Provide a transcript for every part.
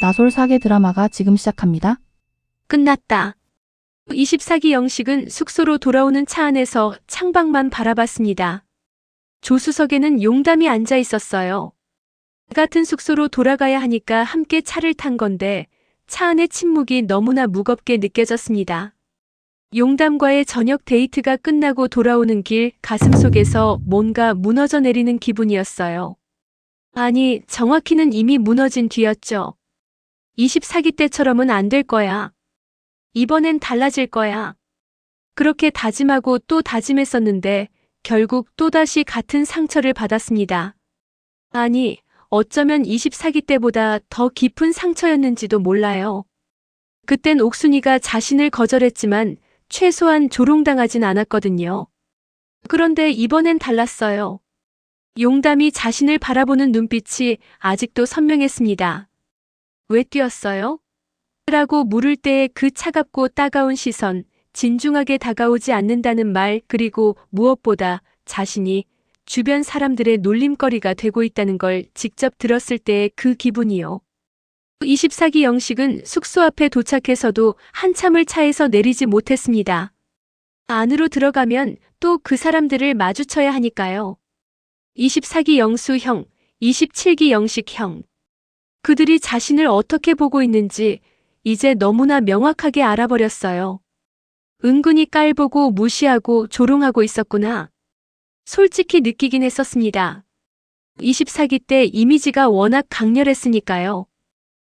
나솔 사계 드라마가 지금 시작합니다. 끝났다. 24기 영식은 숙소로 돌아오는 차 안에서 창밖만 바라봤습니다. 조수석에는 용담이 앉아 있었어요. 같은 숙소로 돌아가야 하니까 함께 차를 탄 건데 차 안의 침묵이 너무나 무겁게 느껴졌습니다. 용담과의 저녁 데이트가 끝나고 돌아오는 길 가슴속에서 뭔가 무너져 내리는 기분이었어요. 아니, 정확히는 이미 무너진 뒤였죠. 24기 때처럼은 안 될 거야. 이번엔 달라질 거야. 그렇게 다짐하고 또 다짐했었는데 결국 또다시 같은 상처를 받았습니다. 아니, 어쩌면 24기 때보다 더 깊은 상처였는지도 몰라요. 그땐 옥순이가 자신을 거절했지만 최소한 조롱당하진 않았거든요. 그런데 이번엔 달랐어요. 용담이 자신을 바라보는 눈빛이 아직도 선명했습니다. 왜 뛰었어요? 라고 물을 때의 그 차갑고 따가운 시선, 진중하게 다가오지 않는다는 말, 그리고 무엇보다 자신이 주변 사람들의 놀림거리가 되고 있다는 걸 직접 들었을 때의 그 기분이요. 24기 영식은 숙소 앞에 도착해서도 한참을 차에서 내리지 못했습니다. 안으로 들어가면 또 그 사람들을 마주쳐야 하니까요. 24기 영수 형, 27기 영식 형. 그들이 자신을 어떻게 보고 있는지 이제 너무나 명확하게 알아버렸어요. 은근히 깔보고 무시하고 조롱하고 있었구나. 솔직히 느끼긴 했었습니다. 24기 때 이미지가 워낙 강렬했으니까요.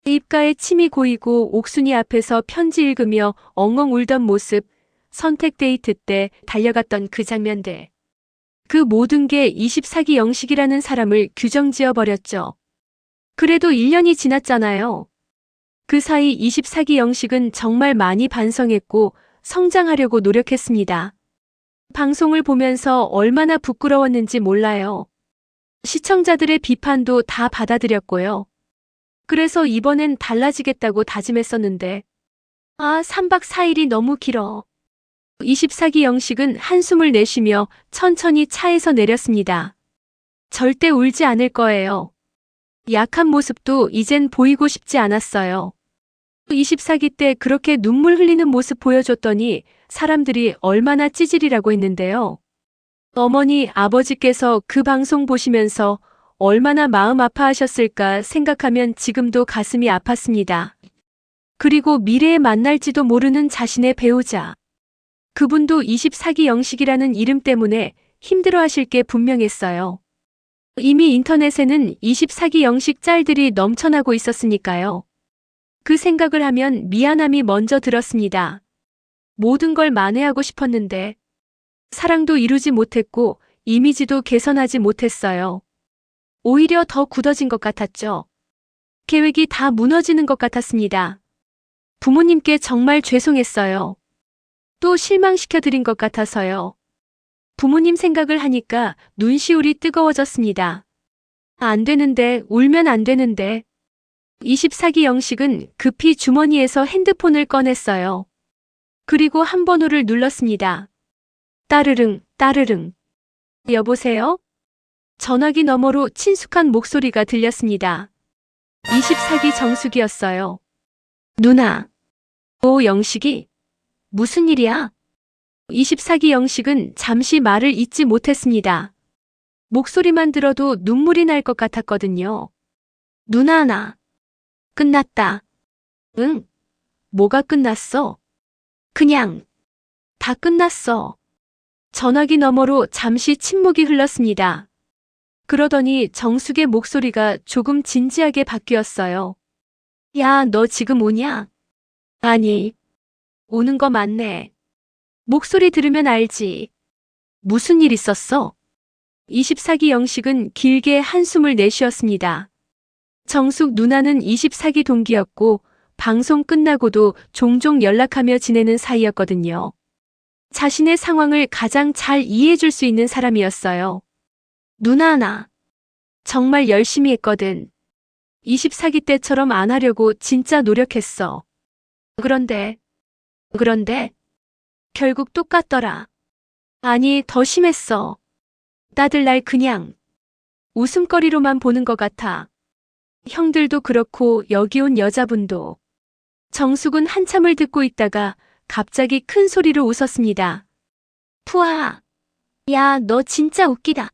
입가에 침이 고이고 옥순이 앞에서 편지 읽으며 엉엉 울던 모습, 선택 데이트 때 달려갔던 그 장면들. 그 모든 게 24기 영식이라는 사람을 규정지어 버렸죠. 그래도 1년이 지났잖아요. 그 사이 24기 영식은 정말 많이 반성했고 성장하려고 노력했습니다. 방송을 보면서 얼마나 부끄러웠는지 몰라요. 시청자들의 비판도 다 받아들였고요. 그래서 이번엔 달라지겠다고 다짐했었는데 3박 4일이 너무 길어. 24기 영식은 한숨을 내쉬며 천천히 차에서 내렸습니다. 절대 울지 않을 거예요. 약한 모습도 이젠 보이고 싶지 않았어요. 24기 때 그렇게 눈물 흘리는 모습 보여줬더니 사람들이 얼마나 찌질이라고 했는데요. 어머니, 아버지께서 그 방송 보시면서 얼마나 마음 아파하셨을까 생각하면 지금도 가슴이 아팠습니다. 그리고 미래에 만날지도 모르는 자신의 배우자. 그분도 24기 영식이라는 이름 때문에 힘들어하실 게 분명했어요. 이미 인터넷에는 24기 영식 짤들이 넘쳐나고 있었으니까요. 그 생각을 하면 미안함이 먼저 들었습니다. 모든 걸 만회하고 싶었는데 사랑도 이루지 못했고 이미지도 개선하지 못했어요. 오히려 더 굳어진 것 같았죠. 계획이 다 무너지는 것 같았습니다. 부모님께 정말 죄송했어요. 또 실망시켜드린 것 같아서요. 부모님 생각을 하니까 눈시울이 뜨거워졌습니다. 안 되는데, 울면 안 되는데. 24기 영식은 급히 주머니에서 핸드폰을 꺼냈어요. 그리고 한 번호를 눌렀습니다. 따르릉, 따르릉. 여보세요? 전화기 너머로 친숙한 목소리가 들렸습니다. 24기 정숙이었어요. 누나. 오, 영식이? 무슨 일이야? 24기 영식은 잠시 말을 잇지 못했습니다. 목소리만 들어도 눈물이 날 것 같았거든요. 누나, 나 끝났다. 응? 뭐가 끝났어? 그냥 다 끝났어. 전화기 너머로 잠시 침묵이 흘렀습니다. 그러더니 정숙의 목소리가 조금 진지하게 바뀌었어요. 야, 너 지금 오냐? 아니, 오는 거 맞네. 목소리 들으면 알지. 무슨 일 있었어? 24기 영식은 길게 한숨을 내쉬었습니다. 정숙 누나는 24기 동기였고 방송 끝나고도 종종 연락하며 지내는 사이였거든요. 자신의 상황을 가장 잘 이해해줄 수 있는 사람이었어요. 누나, 나 정말 열심히 했거든. 24기 때처럼 안 하려고 진짜 노력했어. 그런데 결국 똑같더라. 아니, 더 심했어. 다들 날 그냥 웃음거리로만 보는 것 같아. 형들도 그렇고 여기 온 여자분도. 정숙은 한참을 듣고 있다가 갑자기 큰 소리로 웃었습니다. 푸아. 야, 너 진짜 웃기다.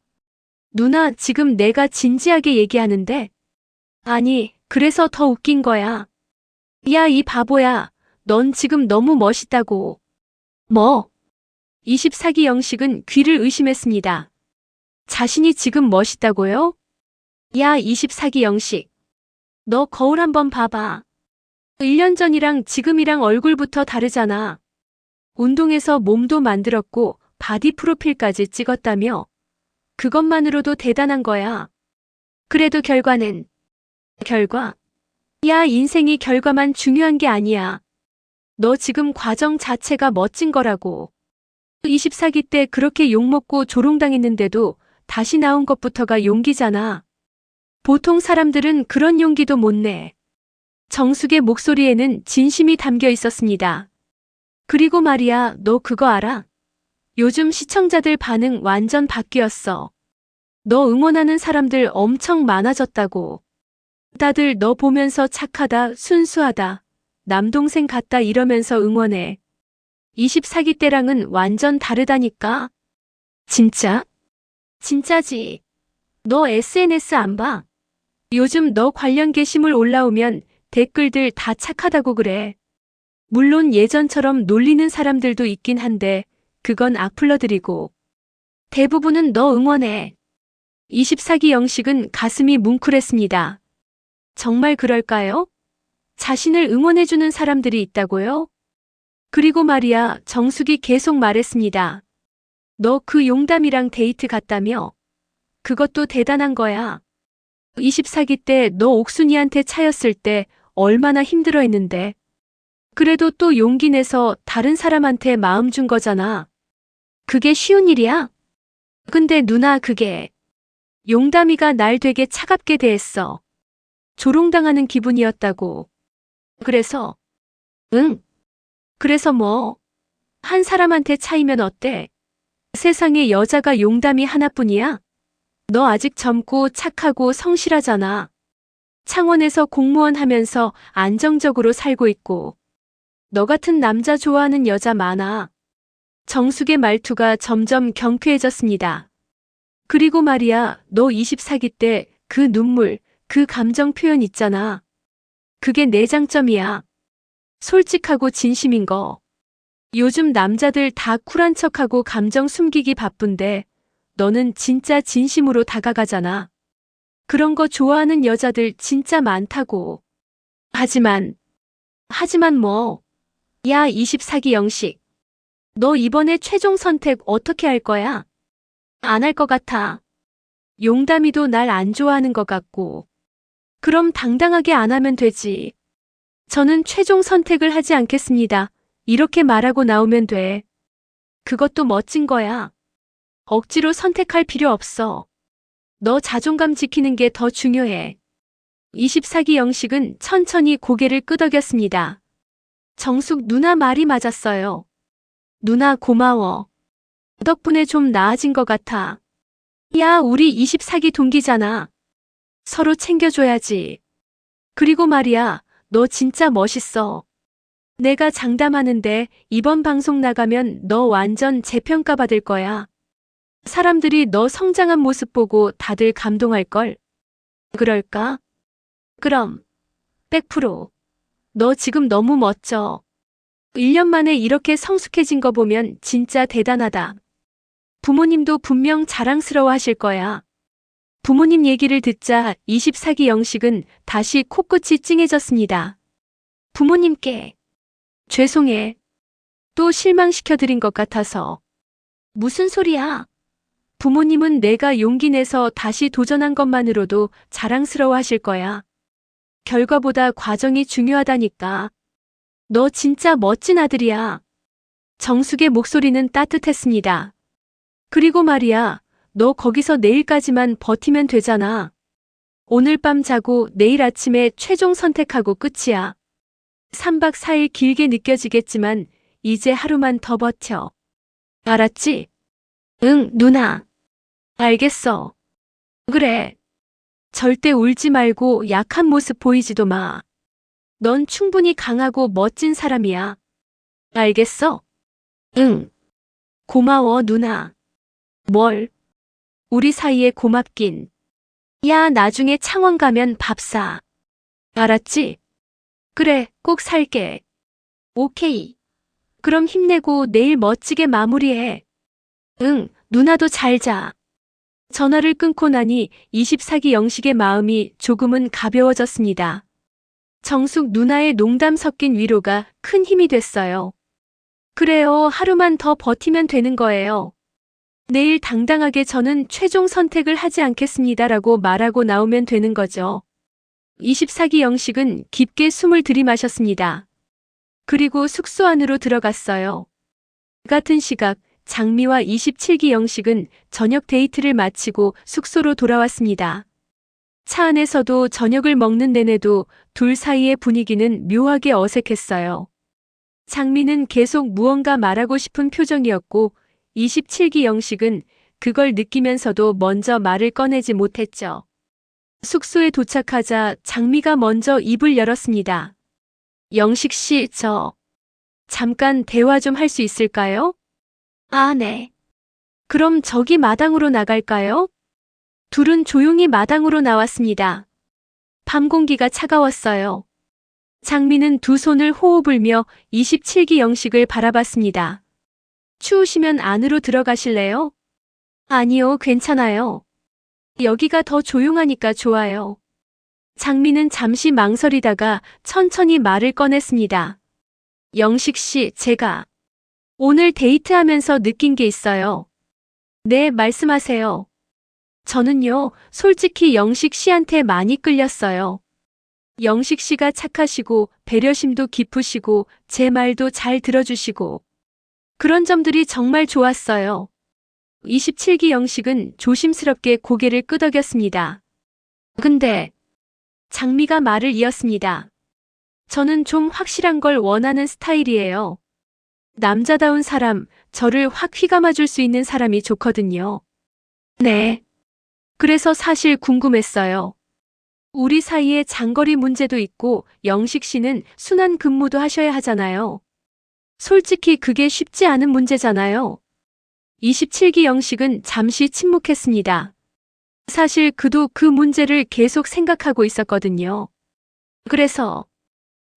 누나, 지금 내가 진지하게 얘기하는데. 아니, 그래서 더 웃긴 거야. 야, 이 바보야. 넌 지금 너무 멋있다고. 뭐? 24기 영식은 귀를 의심했습니다. 자신이 지금 멋있다고요? 야, 24기 영식. 너 거울 한번 봐봐. 1년 전이랑 지금이랑 얼굴부터 다르잖아. 운동해서 몸도 만들었고 바디 프로필까지 찍었다며. 그것만으로도 대단한 거야. 그래도 결과는? 결과? 야, 인생이 결과만 중요한 게 아니야. 너 지금 과정 자체가 멋진 거라고. 24기 때 그렇게 욕먹고 조롱당했는데도 다시 나온 것부터가 용기잖아. 보통 사람들은 그런 용기도 못 내. 정숙의 목소리에는 진심이 담겨 있었습니다. 그리고 말이야, 너 그거 알아? 요즘 시청자들 반응 완전 바뀌었어. 너 응원하는 사람들 엄청 많아졌다고. 다들 너 보면서 착하다, 순수하다, 남동생 같다 이러면서 응원해. 24기 때랑은 완전 다르다니까. 진짜? 진짜지. 너 SNS 안 봐? 요즘 너 관련 게시물 올라오면 댓글들 다 착하다고 그래. 물론 예전처럼 놀리는 사람들도 있긴 한데 그건 악플러들이고. 대부분은 너 응원해. 24기 영식은 가슴이 뭉클했습니다. 정말 그럴까요? 자신을 응원해주는 사람들이 있다고요? 그리고 말이야, 정숙이 계속 말했습니다. 너 그 용담이랑 데이트 갔다며? 그것도 대단한 거야. 24기 때 너 옥순이한테 차였을 때 얼마나 힘들어 했는데. 그래도 또 용기 내서 다른 사람한테 마음 준 거잖아. 그게 쉬운 일이야? 근데 누나, 그게 용담이가 날 되게 차갑게 대했어. 조롱당하는 기분이었다고. 그래서? 응. 그래서 뭐? 한 사람한테 차이면 어때? 세상에 여자가 용담이 하나뿐이야? 너 아직 젊고 착하고 성실하잖아. 창원에서 공무원 하면서 안정적으로 살고 있고. 너 같은 남자 좋아하는 여자 많아. 정숙의 말투가 점점 경쾌해졌습니다. 그리고 말이야, 너 24기 때 그 눈물, 그 감정 표현 있잖아. 그게 내 장점이야. 솔직하고 진심인 거. 요즘 남자들 다 쿨한 척하고 감정 숨기기 바쁜데 너는 진짜 진심으로 다가가잖아. 그런 거 좋아하는 여자들 진짜 많다고. 하지만 뭐. 야, 24기 영식. 너 이번에 최종 선택 어떻게 할 거야? 안 할 것 같아. 용담이도 날 안 좋아하는 것 같고. 그럼 당당하게 안 하면 되지. 저는 최종 선택을 하지 않겠습니다. 이렇게 말하고 나오면 돼. 그것도 멋진 거야. 억지로 선택할 필요 없어. 너 자존감 지키는 게 더 중요해. 24기 영식은 천천히 고개를 끄덕였습니다. 정숙 누나 말이 맞았어요. 누나 고마워. 덕분에 좀 나아진 것 같아. 야, 우리 24기 동기잖아. 서로 챙겨줘야지. 그리고 말이야, 너 진짜 멋있어. 내가 장담하는데 이번 방송 나가면 너 완전 재평가 받을 거야. 사람들이 너 성장한 모습 보고 다들 감동할걸. 그럴까? 그럼 100%. 너 지금 너무 멋져. 1년 만에 이렇게 성숙해진 거 보면 진짜 대단하다. 부모님도 분명 자랑스러워 하실 거야. 부모님 얘기를 듣자 24기 영식은 다시 코끝이 찡해졌습니다. 부모님께 죄송해. 또 실망시켜드린 것 같아서. 무슨 소리야? 부모님은 내가 용기 내서 다시 도전한 것만으로도 자랑스러워 하실 거야. 결과보다 과정이 중요하다니까. 너 진짜 멋진 아들이야. 정숙의 목소리는 따뜻했습니다. 그리고 말이야, 너 거기서 내일까지만 버티면 되잖아. 오늘 밤 자고 내일 아침에 최종 선택하고 끝이야. 3박 4일 길게 느껴지겠지만 이제 하루만 더 버텨. 알았지? 응, 누나. 알겠어. 그래. 절대 울지 말고 약한 모습 보이지도 마. 넌 충분히 강하고 멋진 사람이야. 알겠어? 응. 고마워, 누나. 뭘? 우리 사이에 고맙긴. 야, 나중에 창원 가면 밥 사. 알았지? 그래, 꼭 살게. 오케이. 그럼 힘내고 내일 멋지게 마무리해. 응, 누나도 잘 자. 전화를 끊고 나니 24기 영식의 마음이 조금은 가벼워졌습니다. 정숙 누나의 농담 섞인 위로가 큰 힘이 됐어요. 그래요, 하루만 더 버티면 되는 거예요. 내일 당당하게 저는 최종 선택을 하지 않겠습니다라고 말하고 나오면 되는 거죠. 24기 영식은 깊게 숨을 들이마셨습니다. 그리고 숙소 안으로 들어갔어요. 같은 시각 장미와 27기 영식은 저녁 데이트를 마치고 숙소로 돌아왔습니다. 차 안에서도 저녁을 먹는 내내도 둘 사이의 분위기는 묘하게 어색했어요. 장미는 계속 무언가 말하고 싶은 표정이었고 27기 영식은 그걸 느끼면서도 먼저 말을 꺼내지 못했죠. 숙소에 도착하자 장미가 먼저 입을 열었습니다. 영식 씨, 잠깐 대화 좀 할 수 있을까요? 아, 네. 그럼 저기 마당으로 나갈까요? 둘은 조용히 마당으로 나왔습니다. 밤 공기가 차가웠어요. 장미는 두 손을 호흡 불며 27기 영식을 바라봤습니다. 추우시면 안으로 들어가실래요? 아니요, 괜찮아요. 여기가 더 조용하니까 좋아요. 장미는 잠시 망설이다가 천천히 말을 꺼냈습니다. 영식 씨, 제가 오늘 데이트하면서 느낀 게 있어요. 네, 말씀하세요. 저는요, 솔직히 영식 씨한테 많이 끌렸어요. 영식 씨가 착하시고 배려심도 깊으시고 제 말도 잘 들어주시고 그런 점들이 정말 좋았어요. 27기 영식은 조심스럽게 고개를 끄덕였습니다. 근데 장미가 말을 이었습니다. 저는 좀 확실한 걸 원하는 스타일이에요. 남자다운 사람, 저를 확 휘감아줄 수 있는 사람이 좋거든요. 네. 그래서 사실 궁금했어요. 우리 사이에 장거리 문제도 있고 영식 씨는 순환 근무도 하셔야 하잖아요. 솔직히 그게 쉽지 않은 문제잖아요. 27기 영식은 잠시 침묵했습니다. 사실 그도 그 문제를 계속 생각하고 있었거든요. 그래서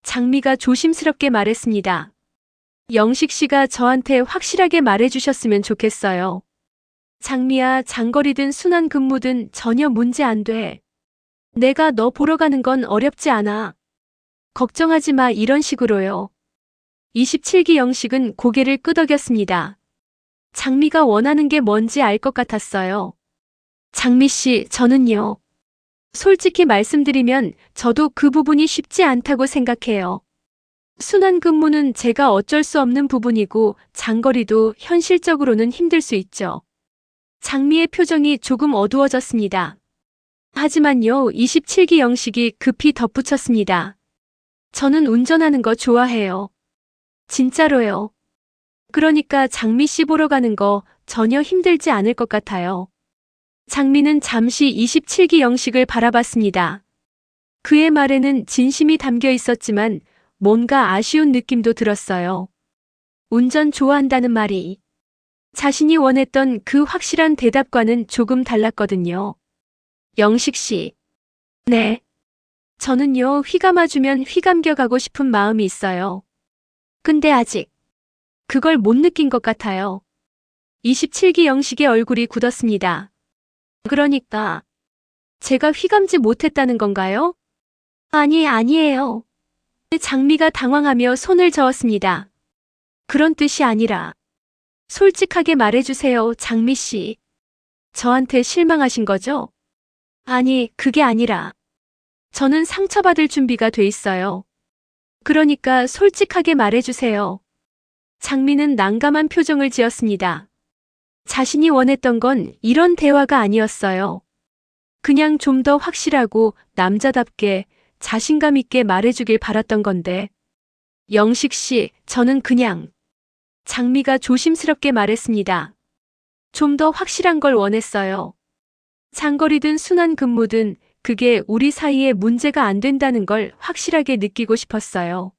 장미가 조심스럽게 말했습니다. 영식 씨가 저한테 확실하게 말해주셨으면 좋겠어요. 장미야, 장거리든 순환 근무든 전혀 문제 안 돼. 내가 너 보러 가는 건 어렵지 않아. 걱정하지 마, 이런 식으로요. 27기 영식은 고개를 끄덕였습니다. 장미가 원하는 게 뭔지 알 것 같았어요. 장미 씨, 저는요. 솔직히 말씀드리면 저도 그 부분이 쉽지 않다고 생각해요. 순환 근무는 제가 어쩔 수 없는 부분이고 장거리도 현실적으로는 힘들 수 있죠. 장미의 표정이 조금 어두워졌습니다. 하지만요, 27기 영식이 급히 덧붙였습니다. 저는 운전하는 거 좋아해요. 진짜로요. 그러니까 장미 씨 보러 가는 거 전혀 힘들지 않을 것 같아요. 장미는 잠시 27기 영식을 바라봤습니다. 그의 말에는 진심이 담겨 있었지만 뭔가 아쉬운 느낌도 들었어요. 운전 좋아한다는 말이 자신이 원했던 그 확실한 대답과는 조금 달랐거든요. 영식 씨. 네. 저는요, 휘감아주면 휘감겨가고 싶은 마음이 있어요. 근데 아직 그걸 못 느낀 것 같아요. 27기 영식의 얼굴이 굳었습니다. 그러니까 제가 휘감지 못했다는 건가요? 아니에요. 장미가 당황하며 손을 저었습니다. 그런 뜻이 아니라 솔직하게 말해주세요, 장미 씨. 저한테 실망하신 거죠? 아니, 그게 아니라 저는 상처받을 준비가 돼 있어요. 그러니까 솔직하게 말해주세요. 장미는 난감한 표정을 지었습니다. 자신이 원했던 건 이런 대화가 아니었어요. 그냥 좀 더 확실하고 남자답게 자신감 있게 말해주길 바랐던 건데. 영식 씨, 저는 그냥 장미가 조심스럽게 말했습니다. 좀 더 확실한 걸 원했어요. 장거리든 순환 근무든 그게 우리 사이에 문제가 안 된다는 걸 확실하게 느끼고 싶었어요.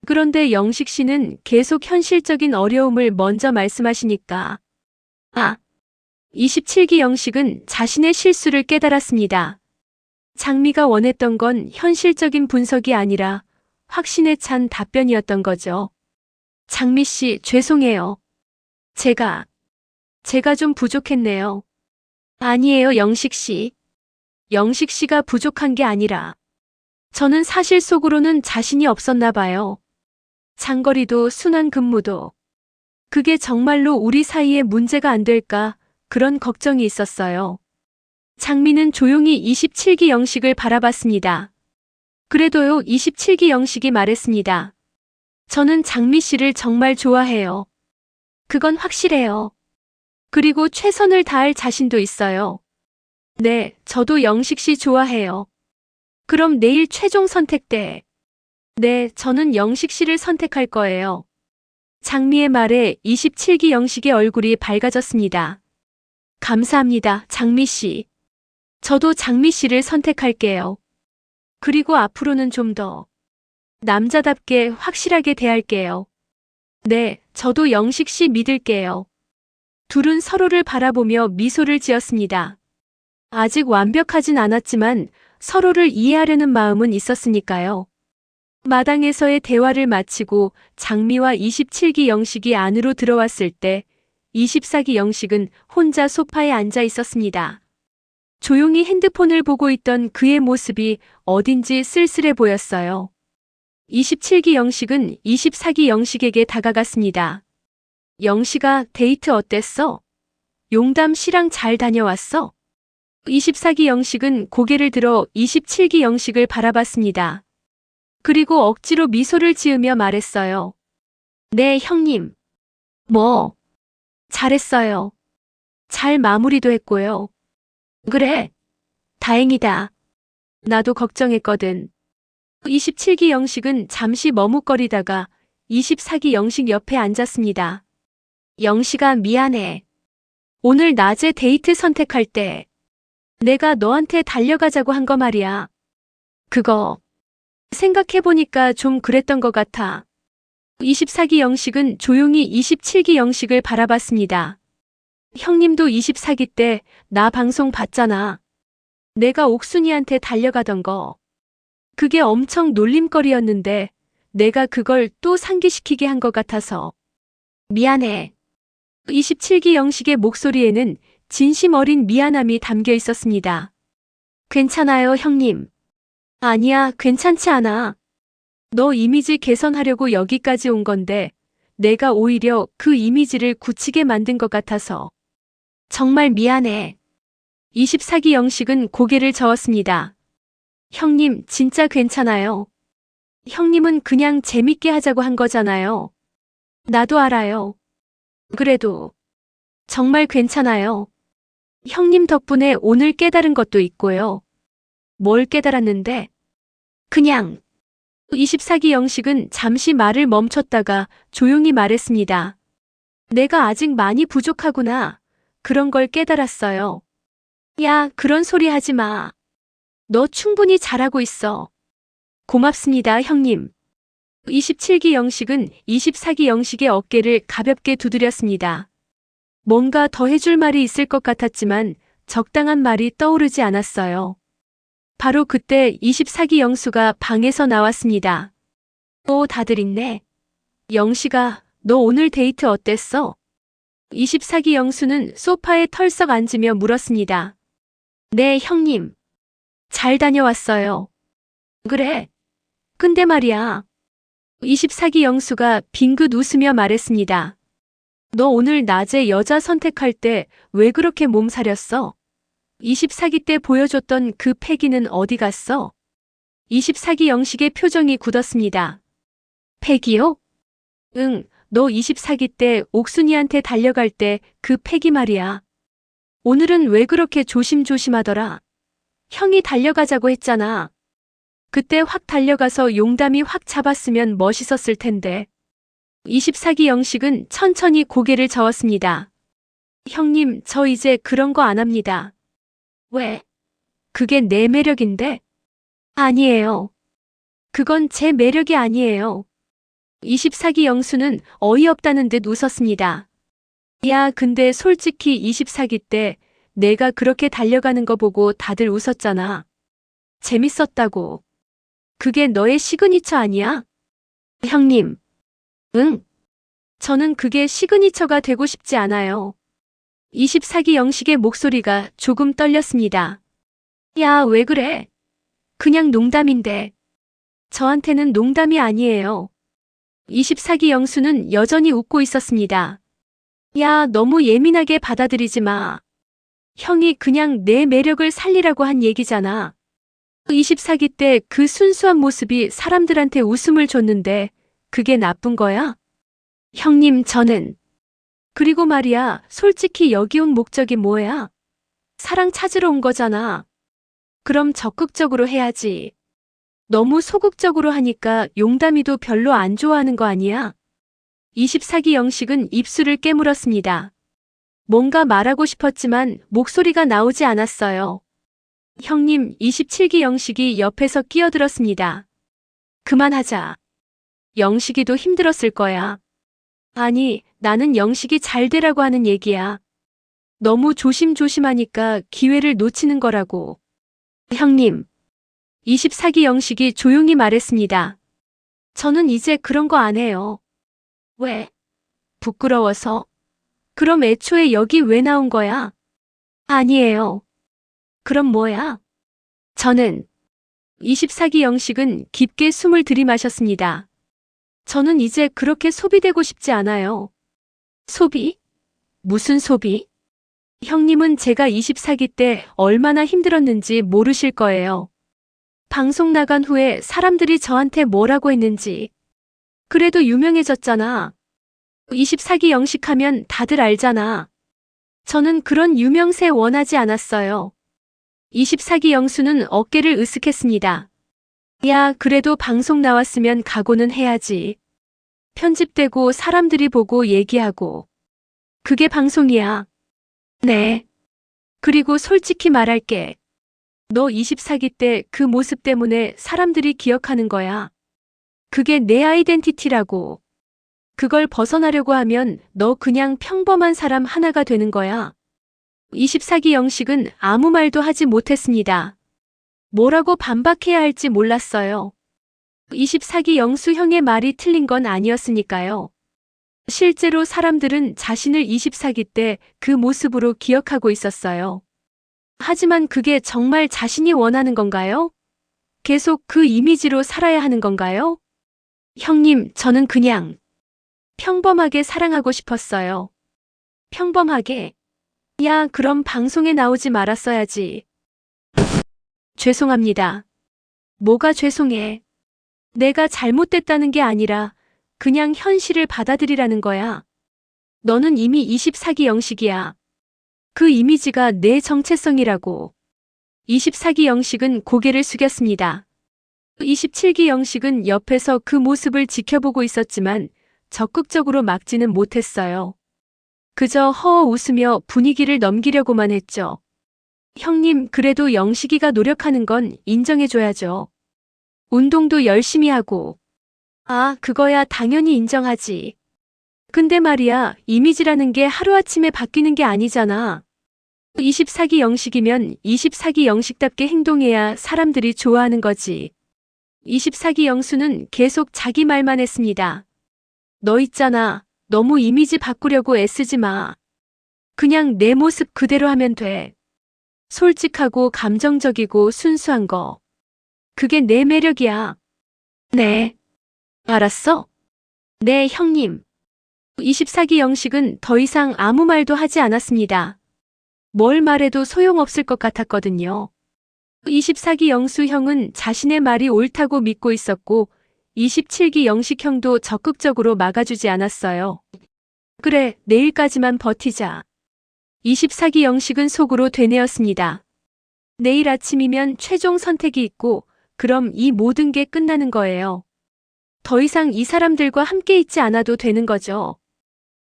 그런데 영식 씨는 계속 현실적인 어려움을 먼저 말씀하시니까 27기 영식은 자신의 실수를 깨달았습니다. 장미가 원했던 건 현실적인 분석이 아니라 확신에 찬 답변이었던 거죠. 장미 씨, 죄송해요. 제가 좀 부족했네요. 아니에요, 영식 씨. 영식 씨가 부족한 게 아니라 저는 사실 속으로는 자신이 없었나 봐요. 장거리도 순환 근무도. 그게 정말로 우리 사이에 문제가 안 될까 그런 걱정이 있었어요. 장미는 조용히 27기 영식을 바라봤습니다. 그래도요, 27기 영식이 말했습니다. 저는 장미 씨를 정말 좋아해요. 그건 확실해요. 그리고 최선을 다할 자신도 있어요. 네, 저도 영식 씨 좋아해요. 그럼 내일 최종 선택 때. 네, 저는 영식 씨를 선택할 거예요. 장미의 말에 27기 영식의 얼굴이 밝아졌습니다. 감사합니다, 장미 씨. 저도 장미 씨를 선택할게요. 그리고 앞으로는 좀 더 남자답게 확실하게 대할게요. 네, 저도 영식 씨 믿을게요. 둘은 서로를 바라보며 미소를 지었습니다. 아직 완벽하진 않았지만 서로를 이해하려는 마음은 있었으니까요. 마당에서의 대화를 마치고 장미와 27기 영식이 안으로 들어왔을 때 24기 영식은 혼자 소파에 앉아 있었습니다. 조용히 핸드폰을 보고 있던 그의 모습이 어딘지 쓸쓸해 보였어요. 27기 영식은 24기 영식에게 다가갔습니다. 영식아, 데이트 어땠어? 용담 씨랑 잘 다녀왔어? 24기 영식은 고개를 들어 27기 영식을 바라봤습니다. 그리고 억지로 미소를 지으며 말했어요. 네, 형님. 뭐? 잘했어요. 잘 마무리도 했고요. 그래. 다행이다. 나도 걱정했거든. 27기 영식은 잠시 머뭇거리다가 24기 영식 옆에 앉았습니다. 영식아, 미안해. 오늘 낮에 데이트 선택할 때 내가 너한테 달려가자고 한 거 말이야. 그거 생각해보니까 좀 그랬던 것 같아. 24기 영식은 조용히 27기 영식을 바라봤습니다. 형님도 24기 때 나 방송 봤잖아. 내가 옥순이한테 달려가던 거. 그게 엄청 놀림거리였는데 내가 그걸 또 상기시키게 한 것 같아서. 미안해. 27기 영식의 목소리에는 진심 어린 미안함이 담겨 있었습니다. 괜찮아요, 형님. 아니야, 괜찮지 않아. 너 이미지 개선하려고 여기까지 온 건데 내가 오히려 그 이미지를 굳히게 만든 것 같아서. 정말 미안해. 24기 영식은 고개를 저었습니다. 형님, 진짜 괜찮아요. 형님은 그냥 재밌게 하자고 한 거잖아요. 나도 알아요. 그래도 정말 괜찮아요. 형님 덕분에 오늘 깨달은 것도 있고요. 뭘 깨달았는데? 그냥 24기 영식은 잠시 말을 멈췄다가 조용히 말했습니다. 내가 아직 많이 부족하구나. 그런 걸 깨달았어요. 야, 그런 소리 하지 마. 너 충분히 잘하고 있어. 고맙습니다, 형님. 27기 영식은 24기 영식의 어깨를 가볍게 두드렸습니다. 뭔가 더 해줄 말이 있을 것 같았지만 적당한 말이 떠오르지 않았어요. 바로 그때 24기 영수가 방에서 나왔습니다. 오, 다들 있네. 영식아, 너 오늘 데이트 어땠어? 24기 영수는 소파에 털썩 앉으며 물었습니다. 네, 형님. 잘 다녀왔어요. 그래. 근데 말이야. 24기 영수가 빙긋 웃으며 말했습니다. 너 오늘 낮에 여자 선택할 때 왜 그렇게 몸살렸어? 24기 때 보여줬던 그 패기는 어디 갔어? 24기 영식의 표정이 굳었습니다. 패기요? 응, 너 24기 때 옥순이한테 달려갈 때 그 패기 말이야. 오늘은 왜 그렇게 조심조심하더라? 형이 달려가자고 했잖아. 그때 확 달려가서 용담이 확 잡았으면 멋있었을 텐데. 24기 영식은 천천히 고개를 저었습니다. 형님, 저 이제 그런 거 안 합니다. 왜? 그게 내 매력인데? 아니에요. 그건 제 매력이 아니에요. 24기 영수는 어이없다는 듯 웃었습니다. 야, 근데 솔직히 24기 때 내가 그렇게 달려가는 거 보고 다들 웃었잖아. 재밌었다고. 그게 너의 시그니처 아니야? 형님. 응. 저는 그게 시그니처가 되고 싶지 않아요. 24기 영식의 목소리가 조금 떨렸습니다. 야, 왜 그래? 그냥 농담인데. 저한테는 농담이 아니에요. 24기 영수는 여전히 웃고 있었습니다. 야, 너무 예민하게 받아들이지 마. 형이 그냥 내 매력을 살리라고 한 얘기잖아. 24기 때 그 순수한 모습이 사람들한테 웃음을 줬는데 그게 나쁜 거야? 형님, 저는. 그리고 말이야, 솔직히 여기 온 목적이 뭐야? 사랑 찾으러 온 거잖아. 그럼 적극적으로 해야지. 너무 소극적으로 하니까 용담이도 별로 안 좋아하는 거 아니야? 24기 영식은 입술을 깨물었습니다. 뭔가 말하고 싶었지만 목소리가 나오지 않았어요. 형님, 27기 영식이 옆에서 끼어들었습니다. 그만하자. 영식이도 힘들었을 거야. 아니, 나는 영식이 잘 되라고 하는 얘기야. 너무 조심조심하니까 기회를 놓치는 거라고. 형님. 24기 영식이 조용히 말했습니다. 저는 이제 그런 거 안 해요. 왜? 부끄러워서? 그럼 애초에 여기 왜 나온 거야? 아니에요. 그럼 뭐야? 저는 24기 영식은 깊게 숨을 들이마셨습니다. 저는 이제 그렇게 소비되고 싶지 않아요. 소비? 무슨 소비? 형님은 제가 24기 때 얼마나 힘들었는지 모르실 거예요. 방송 나간 후에 사람들이 저한테 뭐라고 했는지. 그래도 유명해졌잖아. 24기 영식하면 다들 알잖아. 저는 그런 유명세 원하지 않았어요. 24기 영수는 어깨를 으쓱했습니다. 야, 그래도 방송 나왔으면 각오는 해야지. 편집되고 사람들이 보고 얘기하고. 그게 방송이야. 네. 그리고 솔직히 말할게. 너 24기 때 그 모습 때문에 사람들이 기억하는 거야. 그게 내 아이덴티티라고. 그걸 벗어나려고 하면 너 그냥 평범한 사람 하나가 되는 거야. 24기 영식은 아무 말도 하지 못했습니다. 뭐라고 반박해야 할지 몰랐어요. 24기 영수 형의 말이 틀린 건 아니었으니까요. 실제로 사람들은 자신을 24기 때 그 모습으로 기억하고 있었어요. 하지만 그게 정말 자신이 원하는 건가요? 계속 그 이미지로 살아야 하는 건가요? 형님, 저는 그냥 평범하게 사랑하고 싶었어요. 평범하게? 야, 그럼 방송에 나오지 말았어야지. 죄송합니다. 뭐가 죄송해? 내가 잘못됐다는 게 아니라 그냥 현실을 받아들이라는 거야. 너는 이미 24기 영식이야. 그 이미지가 내 정체성이라고. 24기 영식은 고개를 숙였습니다. 27기 영식은 옆에서 그 모습을 지켜보고 있었지만 적극적으로 막지는 못했어요. 그저 허어 웃으며 분위기를 넘기려고만 했죠. 형님, 그래도 영식이가 노력하는 건 인정해줘야죠. 운동도 열심히 하고. 아, 그거야 당연히 인정하지. 근데 말이야, 이미지라는 게 하루아침에 바뀌는 게 아니잖아. 24기 영식이면 24기 영식답게 행동해야 사람들이 좋아하는 거지. 24기 영수는 계속 자기 말만 했습니다. 너 있잖아. 너무 이미지 바꾸려고 애쓰지 마. 그냥 내 모습 그대로 하면 돼. 솔직하고 감정적이고 순수한 거. 그게 내 매력이야. 네. 알았어? 네, 형님. 24기 영식은 더 이상 아무 말도 하지 않았습니다. 뭘 말해도 소용없을 것 같았거든요. 24기 영수 형은 자신의 말이 옳다고 믿고 있었고 27기 영식 형도 적극적으로 막아주지 않았어요. 그래, 내일까지만 버티자. 24기 영식은 속으로 되뇌었습니다. 내일 아침이면 최종 선택이 있고 그럼 이 모든 게 끝나는 거예요. 더 이상 이 사람들과 함께 있지 않아도 되는 거죠.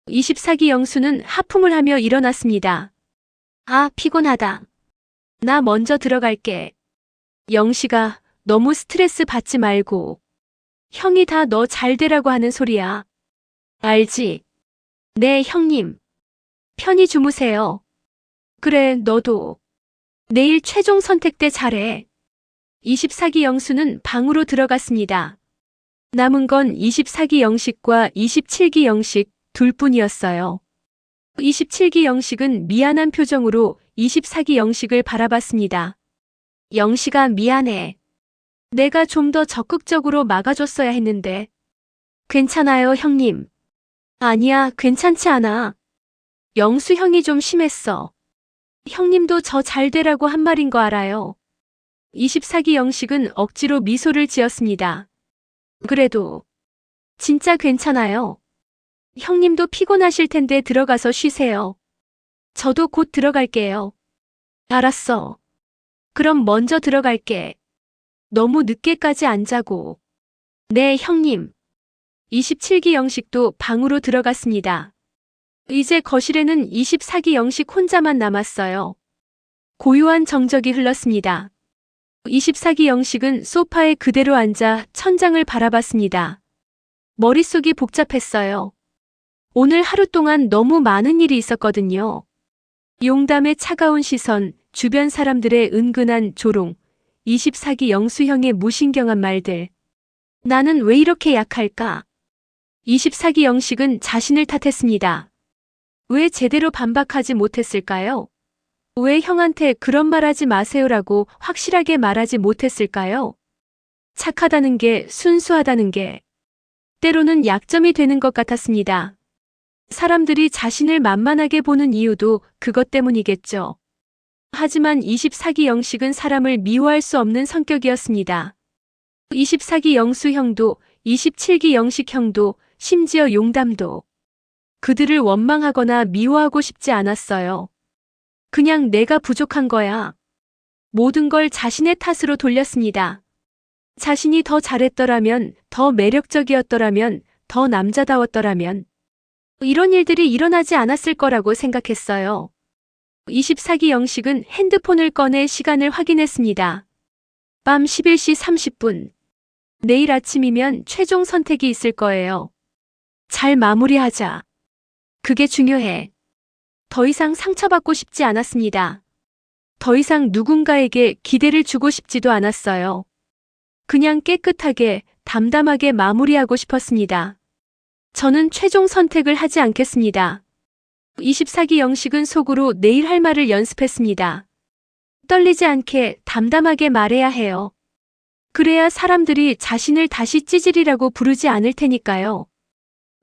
24기 영수는 하품을 하며 일어났습니다. 아, 피곤하다. 나 먼저 들어갈게. 영식아, 너무 스트레스 받지 말고. 형이 다 너 잘 되라고 하는 소리야. 알지? 네, 형님. 편히 주무세요. 그래, 너도. 내일 최종 선택 때 잘해. 24기 영수는 방으로 들어갔습니다. 남은 건 24기 영식과 27기 영식 둘뿐이었어요. 27기 영식은 미안한 표정으로 24기 영식을 바라봤습니다. 영식아, 미안해. 내가 좀 더 적극적으로 막아줬어야 했는데. 괜찮아요, 형님. 아니야, 괜찮지 않아. 영수 형이 좀 심했어. 형님도 저 잘 되라고 한 말인 거 알아요. 24기 영식은 억지로 미소를 지었습니다. 그래도 진짜 괜찮아요. 형님도 피곤하실 텐데 들어가서 쉬세요. 저도 곧 들어갈게요. 알았어. 그럼 먼저 들어갈게. 너무 늦게까지 안 자고. 네, 형님. 27기 영식도 방으로 들어갔습니다. 이제 거실에는 24기 영식 혼자만 남았어요. 고요한 정적이 흘렀습니다. 24기 영식은 소파에 그대로 앉아 천장을 바라봤습니다. 머릿속이 복잡했어요. 오늘 하루 동안 너무 많은 일이 있었거든요. 용담의 차가운 시선, 주변 사람들의 은근한 조롱, 24기 영수형의 무신경한 말들. 나는 왜 이렇게 약할까? 24기 영식은 자신을 탓했습니다. 왜 제대로 반박하지 못했을까요? 왜 형한테 그런 말 하지 마세요라고 확실하게 말하지 못했을까요? 착하다는 게, 순수하다는 게 때로는 약점이 되는 것 같았습니다. 사람들이 자신을 만만하게 보는 이유도 그것 때문이겠죠. 하지만 24기 영식은 사람을 미워할 수 없는 성격이었습니다. 24기 영수 형도, 27기 영식 형도, 심지어 용담도 그들을 원망하거나 미워하고 싶지 않았어요. 그냥 내가 부족한 거야. 모든 걸 자신의 탓으로 돌렸습니다. 자신이 더 잘했더라면, 더 매력적이었더라면, 더 남자다웠더라면 이런 일들이 일어나지 않았을 거라고 생각했어요. 24기 영식은 핸드폰을 꺼내 시간을 확인했습니다. 밤 11시 30분. 내일 아침이면 최종 선택이 있을 거예요. 잘 마무리하자. 그게 중요해. 더 이상 상처받고 싶지 않았습니다. 더 이상 누군가에게 기대를 주고 싶지도 않았어요. 그냥 깨끗하게, 담담하게 마무리하고 싶었습니다. 저는 최종 선택을 하지 않겠습니다. 24기 영식은 속으로 내일 할 말을 연습했습니다. 떨리지 않게 담담하게 말해야 해요. 그래야 사람들이 자신을 다시 찌질이라고 부르지 않을 테니까요.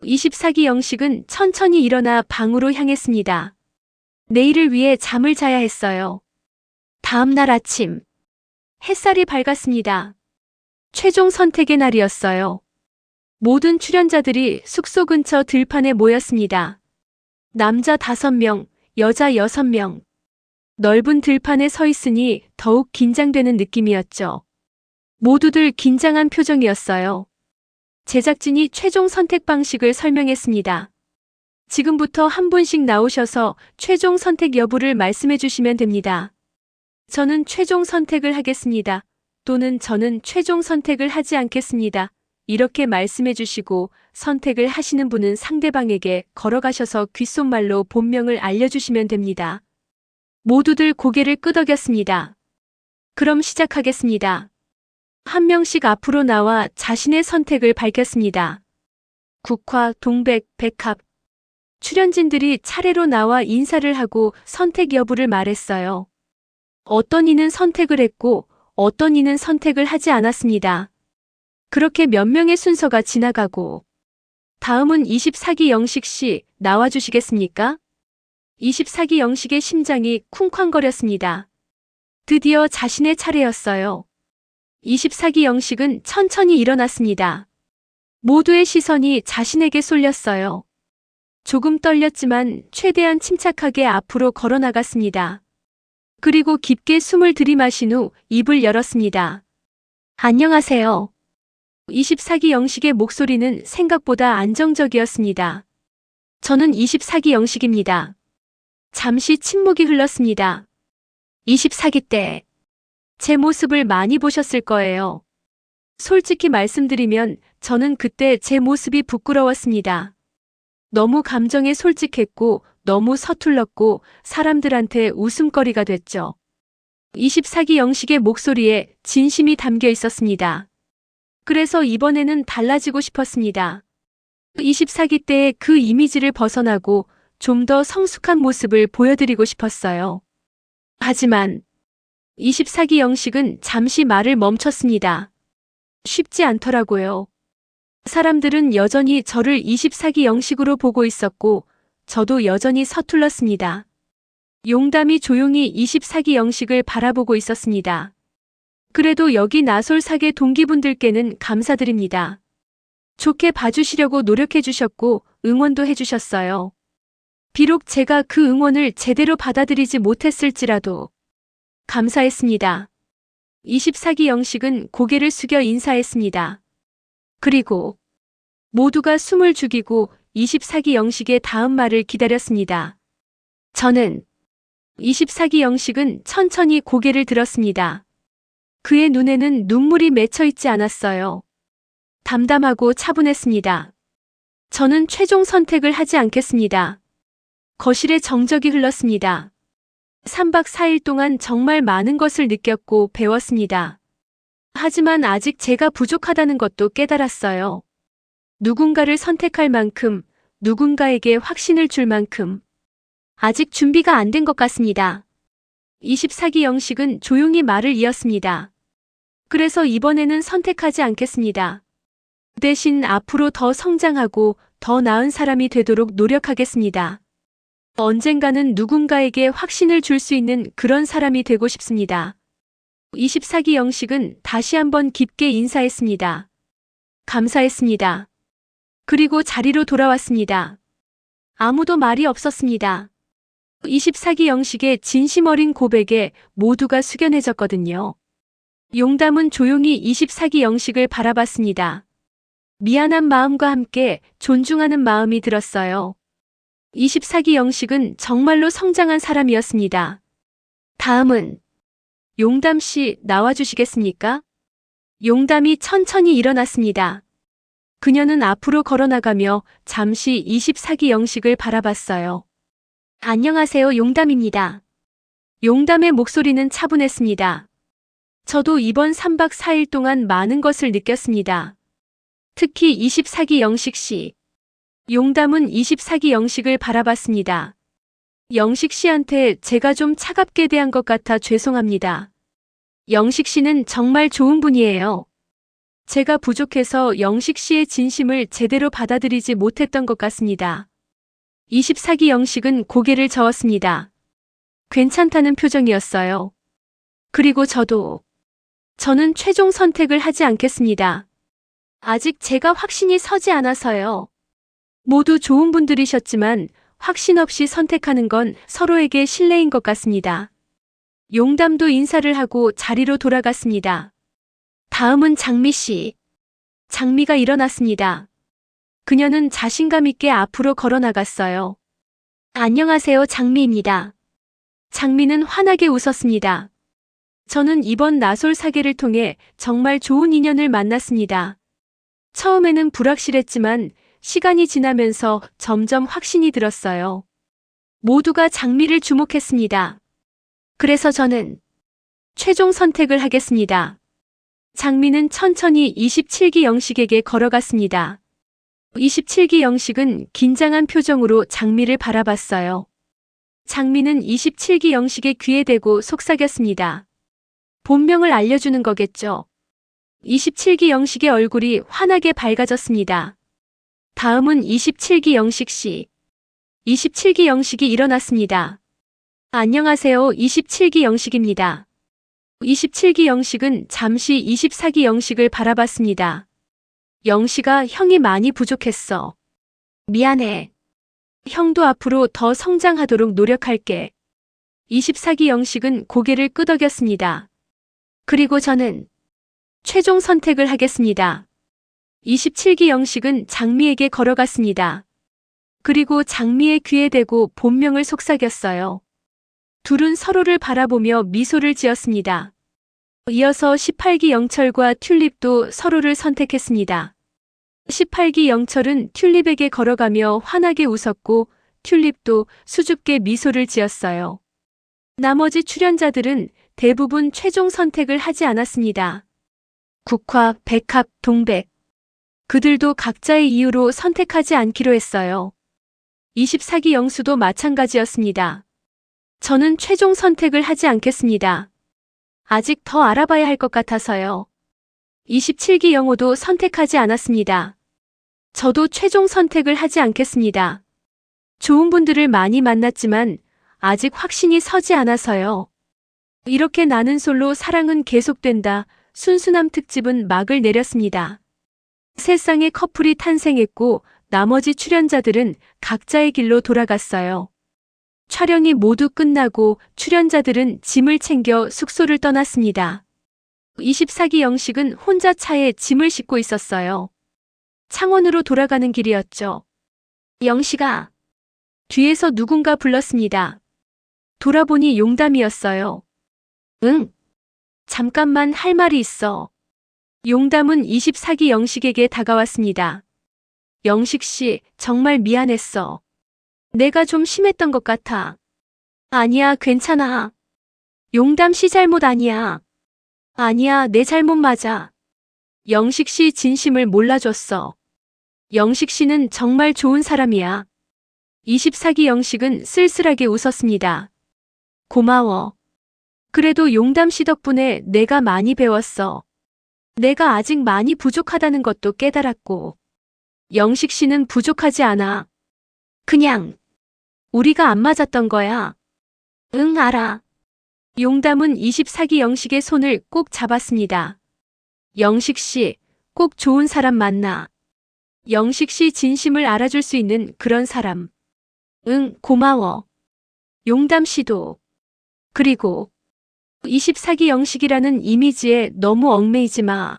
24기 영식은 천천히 일어나 방으로 향했습니다. 내일을 위해 잠을 자야 했어요. 다음 날 아침. 햇살이 밝았습니다. 최종 선택의 날이었어요. 모든 출연자들이 숙소 근처 들판에 모였습니다. 남자 5명, 여자 6명. 넓은 들판에 서 있으니 더욱 긴장되는 느낌이었죠. 모두들 긴장한 표정이었어요. 제작진이 최종 선택 방식을 설명했습니다. 지금부터 한 분씩 나오셔서 최종 선택 여부를 말씀해 주시면 됩니다. 저는 최종 선택을 하겠습니다. 또는 저는 최종 선택을 하지 않겠습니다. 이렇게 말씀해 주시고 선택을 하시는 분은 상대방에게 걸어가셔서 귓속말로 본명을 알려주시면 됩니다. 모두들 고개를 끄덕였습니다. 그럼 시작하겠습니다. 한 명씩 앞으로 나와 자신의 선택을 밝혔습니다. 국화, 동백, 백합. 출연진들이 차례로 나와 인사를 하고 선택 여부를 말했어요. 어떤 이는 선택을 했고 어떤 이는 선택을 하지 않았습니다. 그렇게 몇 명의 순서가 지나가고 다음은 24기 영식 씨 나와주시겠습니까? 24기 영식의 심장이 쿵쾅거렸습니다. 드디어 자신의 차례였어요. 24기 영식은 천천히 일어났습니다. 모두의 시선이 자신에게 쏠렸어요. 조금 떨렸지만 최대한 침착하게 앞으로 걸어나갔습니다. 그리고 깊게 숨을 들이마신 후 입을 열었습니다. 안녕하세요. 24기 영식의 목소리는 생각보다 안정적이었습니다. 저는 24기 영식입니다. 잠시 침묵이 흘렀습니다. 24기 때 제 모습을 많이 보셨을 거예요. 솔직히 말씀드리면 저는 그때 제 모습이 부끄러웠습니다. 너무 감정에 솔직했고 너무 서툴렀고 사람들한테 웃음거리가 됐죠. 24기 영식의 목소리에 진심이 담겨 있었습니다. 그래서 이번에는 달라지고 싶었습니다. 24기 때의 그 이미지를 벗어나고 좀 더 성숙한 모습을 보여드리고 싶었어요. 하지만 24기 영식은 잠시 말을 멈췄습니다. 쉽지 않더라고요. 사람들은 여전히 저를 24기 영식으로 보고 있었고 저도 여전히 서툴렀습니다. 용담이 조용히 24기 영식을 바라보고 있었습니다. 그래도 여기 나솔사계 동기분들께는 감사드립니다. 좋게 봐주시려고 노력해 주셨고 응원도 해주셨어요. 비록 제가 그 응원을 제대로 받아들이지 못했을지라도 감사했습니다. 24기 영식은 고개를 숙여 인사했습니다. 그리고 모두가 숨을 죽이고 24기 영식의 다음 말을 기다렸습니다. 저는 24기 영식은 천천히 고개를 들었습니다. 그의 눈에는 눈물이 맺혀 있지 않았어요. 담담하고 차분했습니다. 저는 최종 선택을 하지 않겠습니다. 거실에 정적이 흘렀습니다. 3박 4일 동안 정말 많은 것을 느꼈고 배웠습니다. 하지만 아직 제가 부족하다는 것도 깨달았어요. 누군가를 선택할 만큼, 누군가에게 확신을 줄 만큼 아직 준비가 안 된 것 같습니다. 24기 영식은 조용히 말을 이었습니다. 그래서 이번에는 선택하지 않겠습니다. 대신 앞으로 더 성장하고 더 나은 사람이 되도록 노력하겠습니다. 언젠가는 누군가에게 확신을 줄 수 있는 그런 사람이 되고 싶습니다. 24기 영식은 다시 한번 깊게 인사했습니다. 감사했습니다. 그리고 자리로 돌아왔습니다. 아무도 말이 없었습니다. 24기 영식의 진심 어린 고백에 모두가 숙연해졌거든요. 용담은 조용히 24기 영식을 바라봤습니다. 미안한 마음과 함께 존중하는 마음이 들었어요. 24기 영식은 정말로 성장한 사람이었습니다. 다음은 용담 씨 나와주시겠습니까? 용담이 천천히 일어났습니다. 그녀는 앞으로 걸어나가며 잠시 24기 영식을 바라봤어요. 안녕하세요, 용담입니다. 용담의 목소리는 차분했습니다. 저도 이번 3박 4일 동안 많은 것을 느꼈습니다. 특히 24기 영식 씨. 용담은 24기 영식을 바라봤습니다. 영식 씨한테 제가 좀 차갑게 대한 것 같아 죄송합니다. 영식 씨는 정말 좋은 분이에요. 제가 부족해서 영식 씨의 진심을 제대로 받아들이지 못했던 것 같습니다. 24기 영식은 고개를 저었습니다. 괜찮다는 표정이었어요. 그리고 저는 최종 선택을 하지 않겠습니다. 아직 제가 확신이 서지 않아서요. 모두 좋은 분들이셨지만 확신 없이 선택하는 건 서로에게 신뢰인 것 같습니다. 용담도 인사를 하고 자리로 돌아갔습니다. 다음은 장미 씨. 장미가 일어났습니다. 그녀는 자신감 있게 앞으로 걸어나갔어요. 안녕하세요, 장미입니다. 장미는 환하게 웃었습니다. 저는 이번 나솔 사계를 통해 정말 좋은 인연을 만났습니다. 처음에는 불확실했지만 시간이 지나면서 점점 확신이 들었어요. 모두가 장미를 주목했습니다. 그래서 저는 최종 선택을 하겠습니다. 장미는 천천히 27기 영식에게 걸어갔습니다. 27기 영식은 긴장한 표정으로 장미를 바라봤어요. 장미는 27기 영식의 귀에 대고 속삭였습니다. 본명을 알려주는 거겠죠. 27기 영식의 얼굴이 환하게 밝아졌습니다. 다음은 27기 영식 씨. 27기 영식이 일어났습니다. 안녕하세요, 27기 영식입니다. 27기 영식은 잠시 24기 영식을 바라봤습니다. 영식아, 형이 많이 부족했어. 미안해. 형도 앞으로 더 성장하도록 노력할게. 24기 영식은 고개를 끄덕였습니다. 그리고 저는 최종 선택을 하겠습니다. 27기 영식은 장미에게 걸어갔습니다. 그리고 장미의 귀에 대고 본명을 속삭였어요. 둘은 서로를 바라보며 미소를 지었습니다. 이어서 18기 영철과 튤립도 서로를 선택했습니다. 18기 영철은 튤립에게 걸어가며 환하게 웃었고 튤립도 수줍게 미소를 지었어요. 나머지 출연자들은 대부분 최종 선택을 하지 않았습니다. 국화, 백합, 동백. 그들도 각자의 이유로 선택하지 않기로 했어요. 24기 영수도 마찬가지였습니다. 저는 최종 선택을 하지 않겠습니다. 아직 더 알아봐야 할 것 같아서요. 27기 영호도 선택하지 않았습니다. 저도 최종 선택을 하지 않겠습니다. 좋은 분들을 많이 만났지만 아직 확신이 서지 않아서요. 이렇게 나는 솔로 사랑은 계속된다. 순수남 특집은 막을 내렸습니다. 세 쌍의 커플이 탄생했고 나머지 출연자들은 각자의 길로 돌아갔어요. 촬영이 모두 끝나고 출연자들은 짐을 챙겨 숙소를 떠났습니다. 24기 영식은 혼자 차에 짐을 싣고 있었어요. 창원으로 돌아가는 길이었죠. 영식아. 뒤에서 누군가 불렀습니다. 돌아보니 용담이었어요. 응. 잠깐만 할 말이 있어. 용담은 24기 영식에게 다가왔습니다. 영식 씨, 정말 미안했어. 내가 좀 심했던 것 같아. 아니야, 괜찮아. 용담 씨 잘못 아니야. 아니야, 내 잘못 맞아. 영식 씨 진심을 몰라줬어. 영식 씨는 정말 좋은 사람이야. 24기 영식은 쓸쓸하게 웃었습니다. 고마워. 그래도 용담 씨 덕분에 내가 많이 배웠어. 내가 아직 많이 부족하다는 것도 깨달았고. 영식 씨는 부족하지 않아. 그냥 우리가 안 맞았던 거야. 응, 알아. 용담은 24기 영식의 손을 꼭 잡았습니다. 영식 씨, 꼭 좋은 사람 만나. 영식 씨 진심을 알아줄 수 있는 그런 사람. 응, 고마워. 용담 씨도. 그리고 24기 영식이라는 이미지에 너무 얽매이지 마.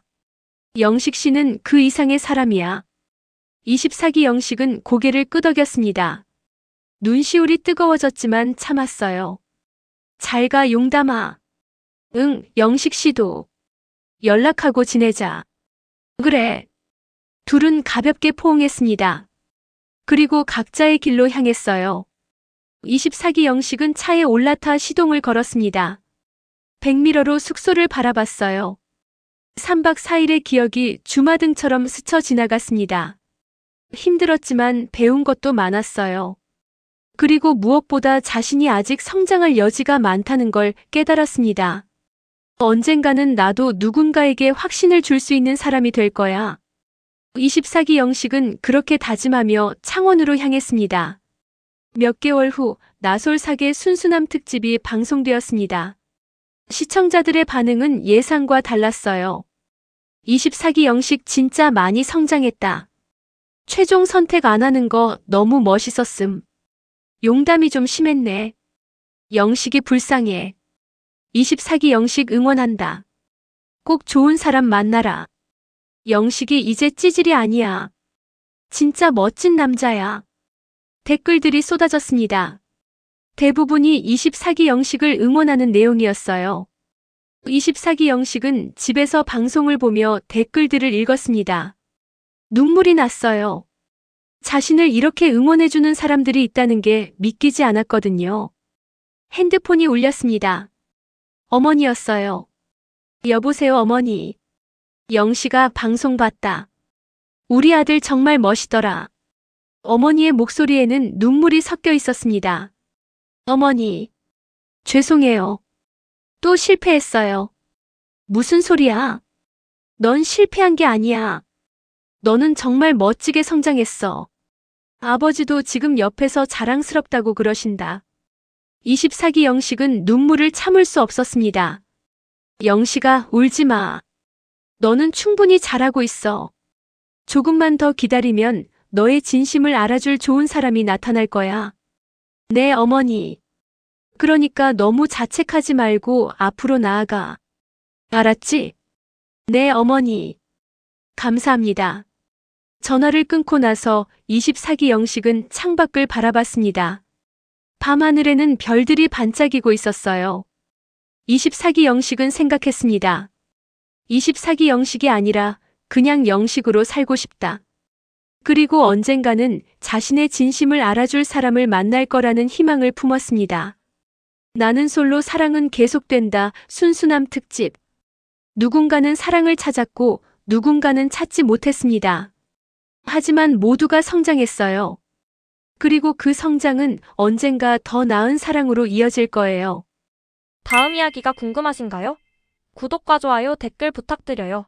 영식 씨는 그 이상의 사람이야. 24기 영식은 고개를 끄덕였습니다. 눈시울이 뜨거워졌지만 참았어요. 잘 가, 용담아. 응, 영식 씨도. 연락하고 지내자. 그래. 둘은 가볍게 포옹했습니다. 그리고 각자의 길로 향했어요. 24기 영식은 차에 올라타 시동을 걸었습니다. 백미러로 숙소를 바라봤어요. 3박 4일의 기억이 주마등처럼 스쳐 지나갔습니다. 힘들었지만 배운 것도 많았어요. 그리고 무엇보다 자신이 아직 성장할 여지가 많다는 걸 깨달았습니다. 언젠가는 나도 누군가에게 확신을 줄 수 있는 사람이 될 거야. 24기 영식은 그렇게 다짐하며 창원으로 향했습니다. 몇 개월 후 나솔사계 순수남 특집이 방송되었습니다. 시청자들의 반응은 예상과 달랐어요. 24기 영식 진짜 많이 성장했다. 최종 선택 안 하는 거 너무 멋있었음. 용담이 좀 심했네. 영식이 불쌍해. 24기 영식 응원한다. 꼭 좋은 사람 만나라. 영식이 이제 찌질이 아니야. 진짜 멋진 남자야. 댓글들이 쏟아졌습니다. 대부분이 24기 영식을 응원하는 내용이었어요. 24기 영식은 집에서 방송을 보며 댓글들을 읽었습니다. 눈물이 났어요. 자신을 이렇게 응원해주는 사람들이 있다는 게 믿기지 않았거든요. 핸드폰이 울렸습니다. 어머니였어요. 여보세요, 어머니. 영식아, 방송 봤다. 우리 아들 정말 멋있더라. 어머니의 목소리에는 눈물이 섞여 있었습니다. 어머니. 죄송해요. 또 실패했어요. 무슨 소리야? 넌 실패한 게 아니야. 너는 정말 멋지게 성장했어. 아버지도 지금 옆에서 자랑스럽다고 그러신다. 24기 영식은 눈물을 참을 수 없었습니다. 영식아, 울지 마. 너는 충분히 잘하고 있어. 조금만 더 기다리면 너의 진심을 알아줄 좋은 사람이 나타날 거야. 네, 어머니. 그러니까 너무 자책하지 말고 앞으로 나아가. 알았지? 네, 어머니. 감사합니다. 전화를 끊고 나서 24기 영식은 창밖을 바라봤습니다. 밤하늘에는 별들이 반짝이고 있었어요. 24기 영식은 생각했습니다. 24기 영식이 아니라 그냥 영식으로 살고 싶다. 그리고 언젠가는 자신의 진심을 알아줄 사람을 만날 거라는 희망을 품었습니다. 나는 솔로 사랑은 계속된다. 순수남 특집. 누군가는 사랑을 찾았고 누군가는 찾지 못했습니다. 하지만 모두가 성장했어요. 그리고 그 성장은 언젠가 더 나은 사랑으로 이어질 거예요. 다음 이야기가 궁금하신가요? 구독과 좋아요, 댓글 부탁드려요.